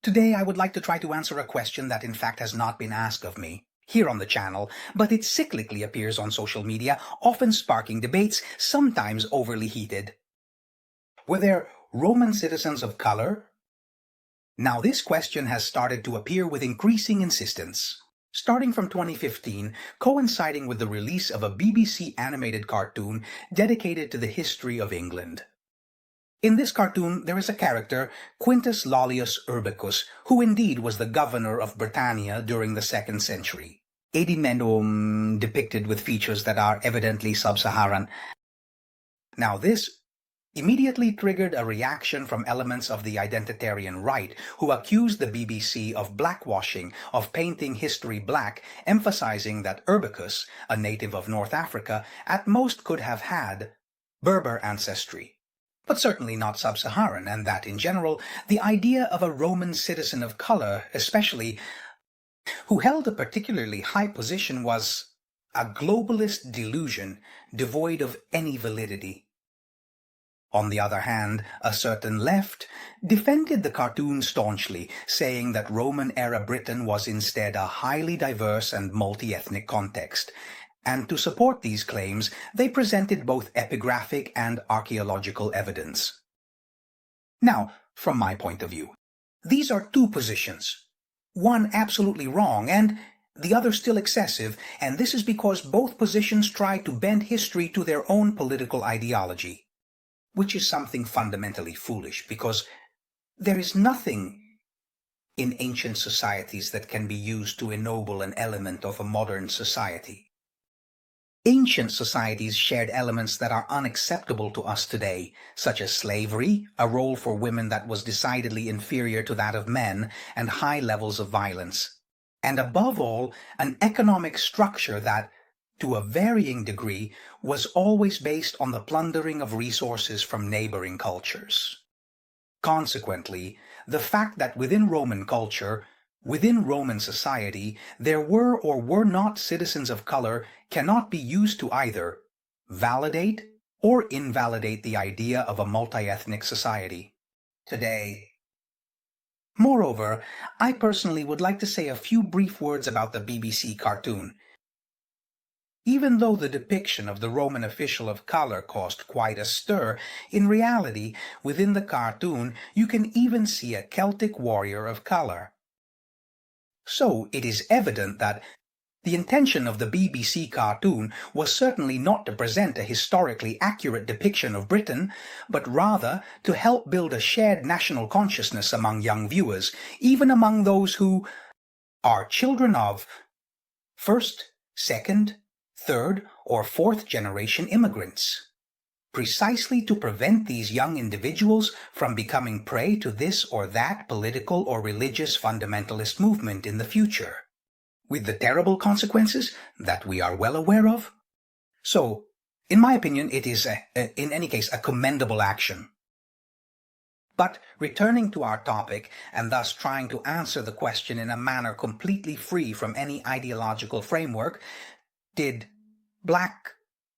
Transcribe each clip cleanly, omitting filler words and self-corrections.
Today I would like to try to answer a question that in fact has not been asked of me here on the channel, but it cyclically appears on social media, often sparking debates, sometimes overly heated. Were there Roman citizens of color? Now this question has started to appear with increasing insistence. Starting from 2015, coinciding with the release of a BBC animated cartoon dedicated to the history of England. In this cartoon, there is a character, Quintus Lollius Urbicus, who indeed was the governor of Britannia during the 2nd century. Men depicted with features that are evidently sub-Saharan. Now this immediately triggered a reaction from elements of the identitarian right, who accused the BBC of blackwashing, of painting history black, emphasizing that Urbicus, a native of North Africa, at most could have had Berber ancestry, but certainly not sub-Saharan, and that, in general, the idea of a Roman citizen of color, especially, who held a particularly high position, was a globalist delusion devoid of any validity. On the other hand, a certain left defended the cartoon staunchly, saying that Roman-era Britain was instead a highly diverse and multi-ethnic context, and to support these claims, they presented both epigraphic and archaeological evidence. Now, from my point of view, these are two positions, one absolutely wrong and the other still excessive, and this is because both positions try to bend history to their own political ideology, which is something fundamentally foolish, because there is nothing in ancient societies that can be used to ennoble an element of a modern society. Ancient societies shared elements that are unacceptable to us today, such as slavery, a role for women that was decidedly inferior to that of men, and high levels of violence. And above all, an economic structure that, to a varying degree, was always based on the plundering of resources from neighboring cultures. Consequently, the fact that within Roman culture, within Roman society, there were or were not citizens of color cannot be used to either validate or invalidate the idea of a multi-ethnic society today. Moreover, I personally would like to say a few brief words about the BBC cartoon. Even though the depiction of the Roman official of color caused quite a stir, in reality, within the cartoon, you can even see a Celtic warrior of color. So it is evident that the intention of the BBC cartoon was certainly not to present a historically accurate depiction of Britain, but rather to help build a shared national consciousness among young viewers, even among those who are children of first, second, third, or fourth generation immigrants, precisely to prevent these young individuals from becoming prey to this or that political or religious fundamentalist movement in the future, with the terrible consequences that we are well aware of. So, in my opinion, it is, in any case, a commendable action. But returning to our topic, and thus trying to answer the question in a manner completely free from any ideological framework, did black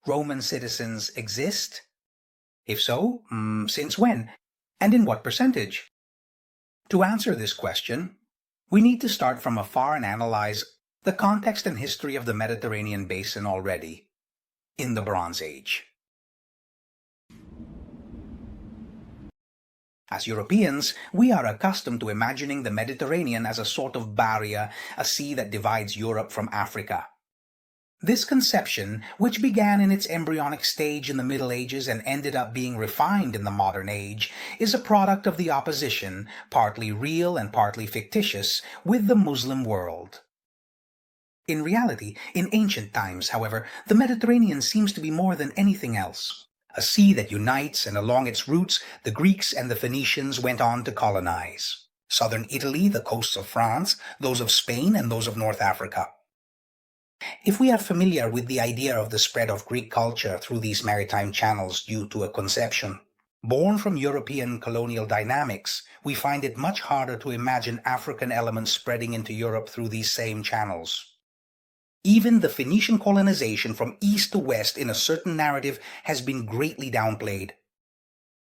Roman citizens exist? If so, since when? And in what percentage? To answer this question, we need to start from afar and analyze the context and history of the Mediterranean basin already in the Bronze Age. As Europeans, we are accustomed to imagining the Mediterranean as a sort of barrier, a sea that divides Europe from Africa. This conception, which began in its embryonic stage in the Middle Ages and ended up being refined in the modern age, is a product of the opposition, partly real and partly fictitious, with the Muslim world. In reality, in ancient times, however, the Mediterranean seems to be more than anything else a sea that unites, and along its routes the Greeks and the Phoenicians went on to colonize. Southern Italy, the coasts of France, those of Spain, and those of North Africa. If we are familiar with the idea of the spread of Greek culture through these maritime channels due to a conception born from European colonial dynamics, we find it much harder to imagine African elements spreading into Europe through these same channels. Even the Phoenician colonization from east to west in a certain narrative has been greatly downplayed.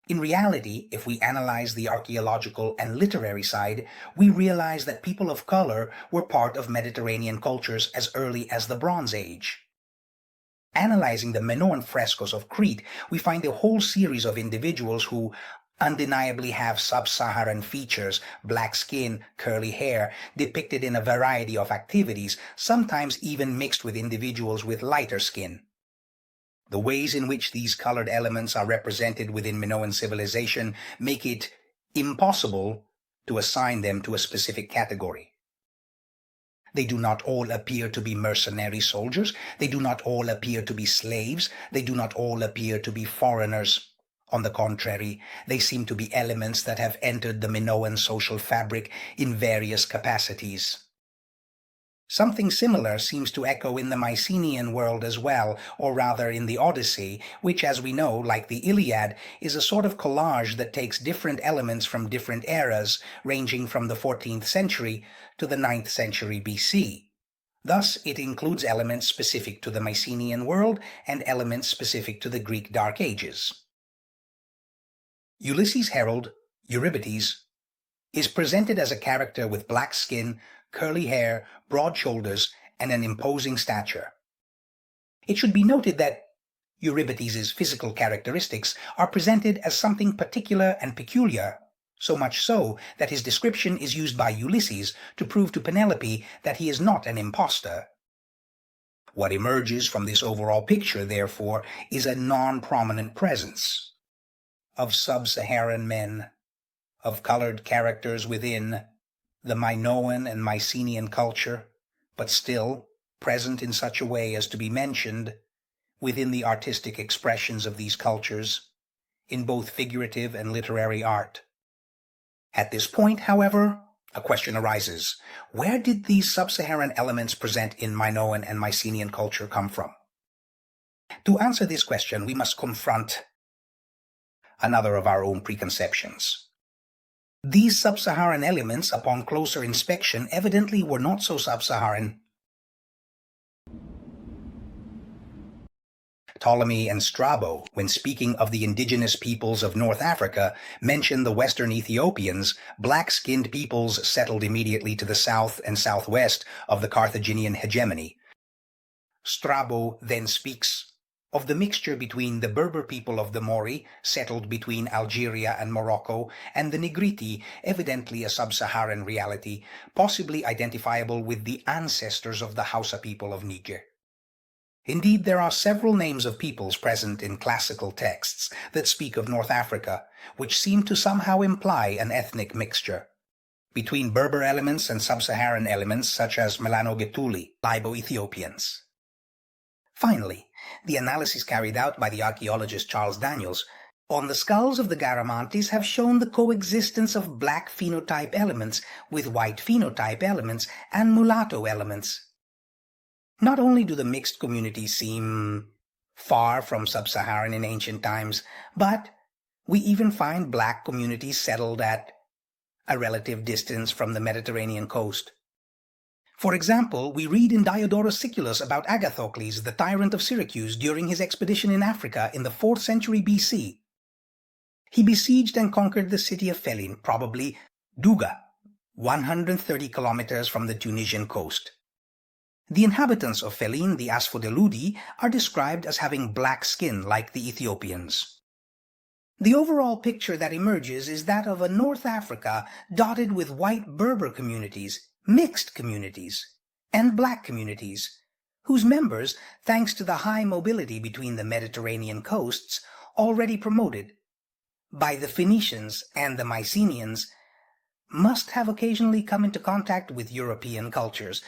In reality, if we analyze the archaeological and literary side, we realize that people of color were part of Mediterranean cultures as early as the Bronze Age. Analyzing the Minoan frescoes of Crete, we find a whole series of individuals who undeniably have sub-Saharan features, black skin, curly hair, depicted in a variety of activities, sometimes even mixed with individuals with lighter skin. The ways in which these colored elements are represented within Minoan civilization make it impossible to assign them to a specific category. They do not all appear to be mercenary soldiers. They do not all appear to be slaves. They do not all appear to be foreigners. On the contrary, they seem to be elements that have entered the Minoan social fabric in various capacities. Something similar seems to echo in the Mycenaean world as well, or rather in the Odyssey, which, as we know, like the Iliad, is a sort of collage that takes different elements from different eras, ranging from the 14th century to the 9th century BC. Thus, it includes elements specific to the Mycenaean world and elements specific to the Greek Dark Ages. Ulysses' herald, Eurybates, is presented as a character with black skin, curly hair, broad shoulders, and an imposing stature. It should be noted that Eurybates' physical characteristics are presented as something particular and peculiar, so much so that his description is used by Ulysses to prove to Penelope that he is not an impostor. What emerges from this overall picture, therefore, is a non-prominent presence of sub-Saharan men, of colored characters within the Minoan and Mycenaean culture, but still present in such a way as to be mentioned within the artistic expressions of these cultures, in both figurative and literary art. At this point, however, a question arises. Where did these sub-Saharan elements present in Minoan and Mycenaean culture come from? To answer this question, we must confront another of our own preconceptions. These sub-Saharan elements, upon closer inspection, evidently were not so sub-Saharan. Ptolemy and Strabo, when speaking of the indigenous peoples of North Africa, mention the Western Ethiopians, black-skinned peoples settled immediately to the south and southwest of the Carthaginian hegemony. Strabo then speaks of the mixture between the Berber people of the Mori, settled between Algeria and Morocco, and the Negriti, evidently a sub-Saharan reality, possibly identifiable with the ancestors of the Hausa people of Niger. Indeed, there are several names of peoples present in classical texts that speak of North Africa, which seem to somehow imply an ethnic mixture between Berber elements and sub-Saharan elements such as Melanogetuli, Libo-Ethiopians. Finally, the analysis carried out by the archaeologist Charles Daniels on the skulls of the Garamantes have shown the coexistence of black phenotype elements with white phenotype elements and mulatto elements. Not only do the mixed communities seem far from sub-Saharan in ancient times, but we even find black communities settled at a relative distance from the Mediterranean coast. For example, we read in Diodorus Siculus about Agathocles, the tyrant of Syracuse, during his expedition in Africa in the 4th century BC. He besieged and conquered the city of Felin, probably Douga, 130 kilometers from the Tunisian coast. The inhabitants of Felin, the Asphodeludi, are described as having black skin like the Ethiopians. The overall picture that emerges is that of a North Africa dotted with white Berber communities, mixed communities, and black communities, whose members, thanks to the high mobility between the Mediterranean coasts, already promoted by the Phoenicians and the Mycenaeans, must have occasionally come into contact with European cultures,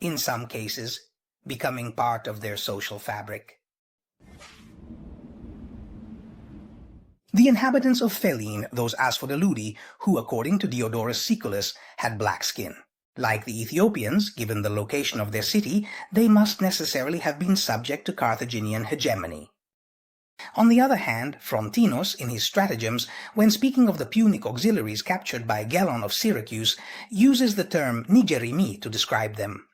in some cases becoming part of their social fabric. The inhabitants of Felin, those Asphodeludi, who according to Diodorus Siculus had black skin. Like the Ethiopians, given the location of their city, they must necessarily have been subject to Carthaginian hegemony. On the other hand, Frontinus, in his stratagems, when speaking of the Punic auxiliaries captured by Gelon of Syracuse, uses the term Nigerimi to describe them.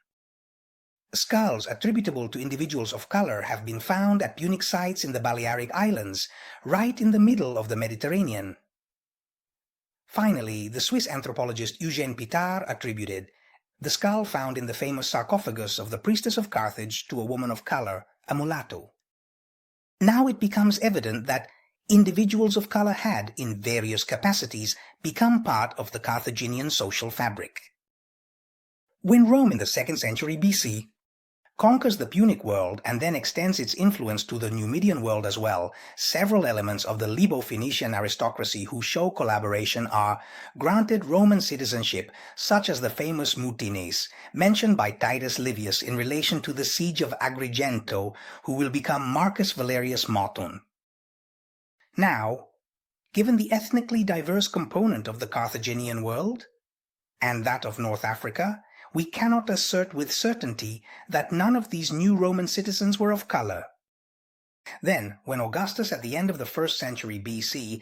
Skulls attributable to individuals of color have been found at Punic sites in the Balearic Islands, right in the middle of the Mediterranean. Finally, the Swiss anthropologist Eugène Pitard attributed the skull found in the famous sarcophagus of the priestess of Carthage to a woman of color, a mulatto. Now it becomes evident that individuals of color had, in various capacities, become part of the Carthaginian social fabric. When Rome in the 2nd century BC conquers the Punic world and then extends its influence to the Numidian world as well, several elements of the Libo-Phoenician aristocracy who show collaboration are granted Roman citizenship, such as the famous Mutines, mentioned by Titus Livius in relation to the siege of Agrigento, who will become Marcus Valerius Motun. Now, given the ethnically diverse component of the Carthaginian world, and that of North Africa, we cannot assert with certainty that none of these new Roman citizens were of color. Then, when Augustus at the end of the 1st century BC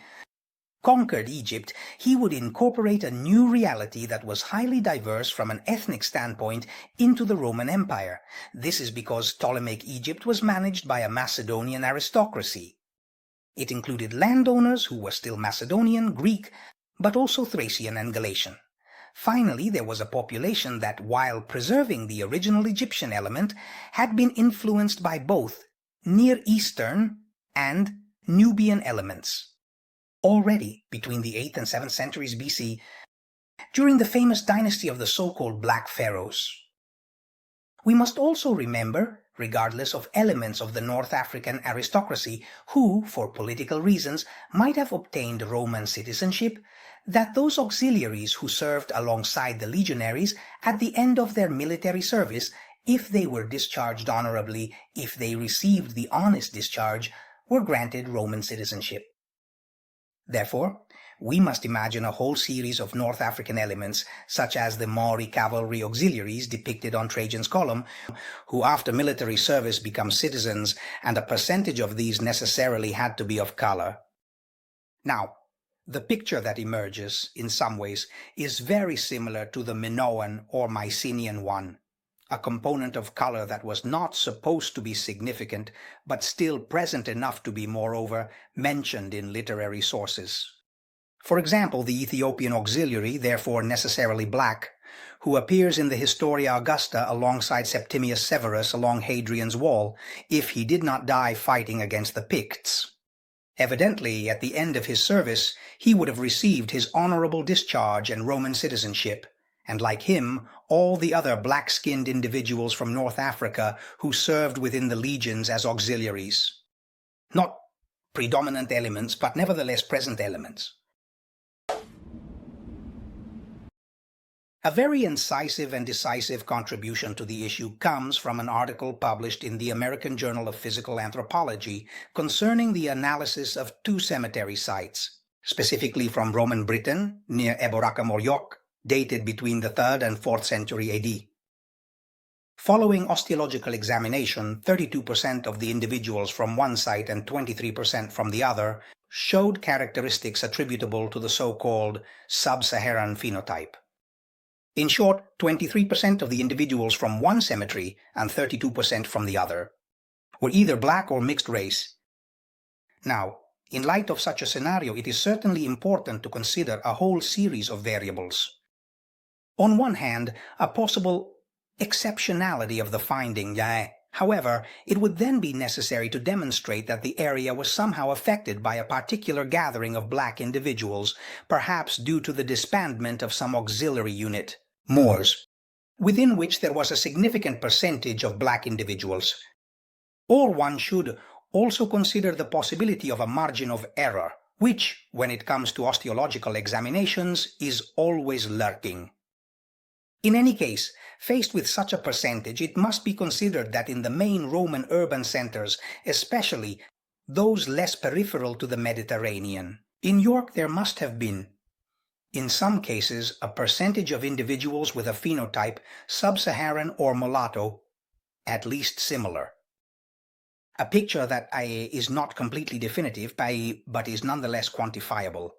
conquered Egypt, he would incorporate a new reality that was highly diverse from an ethnic standpoint into the Roman Empire. This is because Ptolemaic Egypt was managed by a Macedonian aristocracy. It included landowners who were still Macedonian, Greek, but also Thracian and Galatian. Finally, there was a population that, while preserving the original Egyptian element, had been influenced by both Near Eastern and Nubian elements. Already, between the 8th and 7th centuries BC, during the famous dynasty of the so-called Black Pharaohs. We must also remember, regardless of elements of the North African aristocracy who, for political reasons, might have obtained Roman citizenship, that those auxiliaries who served alongside the legionaries at the end of their military service, if they were discharged honorably, if they received the honest discharge, were granted Roman citizenship. Therefore, we must imagine a whole series of North African elements, such as the Maori cavalry auxiliaries depicted on Trajan's column, who after military service become citizens, and a percentage of these necessarily had to be of color. Now, the picture that emerges, in some ways, is very similar to the Minoan or Mycenaean one, a component of color that was not supposed to be significant, but still present enough to be, moreover, mentioned in literary sources. For example, the Ethiopian auxiliary, therefore necessarily black, who appears in the Historia Augusta alongside Septimius Severus along Hadrian's Wall, if he did not die fighting against the Picts. Evidently, at the end of his service, he would have received his honorable discharge and Roman citizenship, and like him, all the other black-skinned individuals from North Africa who served within the legions as auxiliaries. Not predominant elements, but nevertheless present elements. A very incisive and decisive contribution to the issue comes from an article published in the American Journal of Physical Anthropology concerning the analysis of 2 cemetery sites, specifically from Roman Britain near Eboracum or York, dated between the 3rd and 4th century AD. Following osteological examination, 32% of the individuals from one site and 23% from the other showed characteristics attributable to the so-called sub-Saharan phenotype. In short, 23% of the individuals from one cemetery and 32% from the other were either black or mixed race. Now, in light of such a scenario, it is certainly important to consider a whole series of variables. On one hand, a possible exceptionality of the finding. However, it would then be necessary to demonstrate that the area was somehow affected by a particular gathering of black individuals, perhaps due to the disbandment of some auxiliary unit, Moors, within which there was a significant percentage of black individuals. Or one should also consider the possibility of a margin of error, which, when it comes to osteological examinations, is always lurking. In any case, faced with such a percentage, it must be considered that in the main Roman urban centers, especially those less peripheral to the Mediterranean, in York there must have been, in some cases, a percentage of individuals with a phenotype, sub-Saharan or mulatto, at least similar. A picture that is not completely definitive, but is nonetheless quantifiable.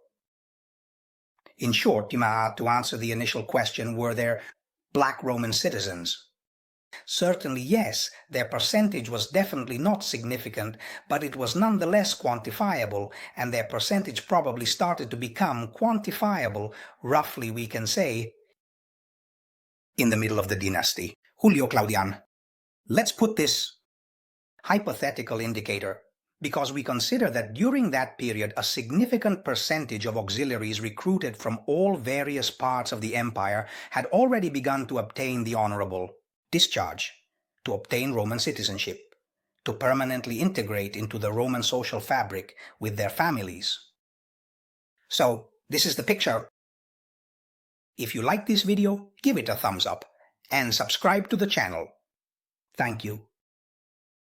In short, to answer the initial question, were there black Roman citizens? Certainly, yes, their percentage was definitely not significant, but it was nonetheless quantifiable, and their percentage probably started to become quantifiable, roughly we can say, in the middle of the dynasty. Julio Claudian. Let's put this hypothetical indicator, because we consider that during that period a significant percentage of auxiliaries recruited from all various parts of the empire had already begun to obtain the honorable discharge, to obtain Roman citizenship, to permanently integrate into the Roman social fabric with their families. So, this is the picture. If you like this video, give it a thumbs up and subscribe to the channel. Thank you.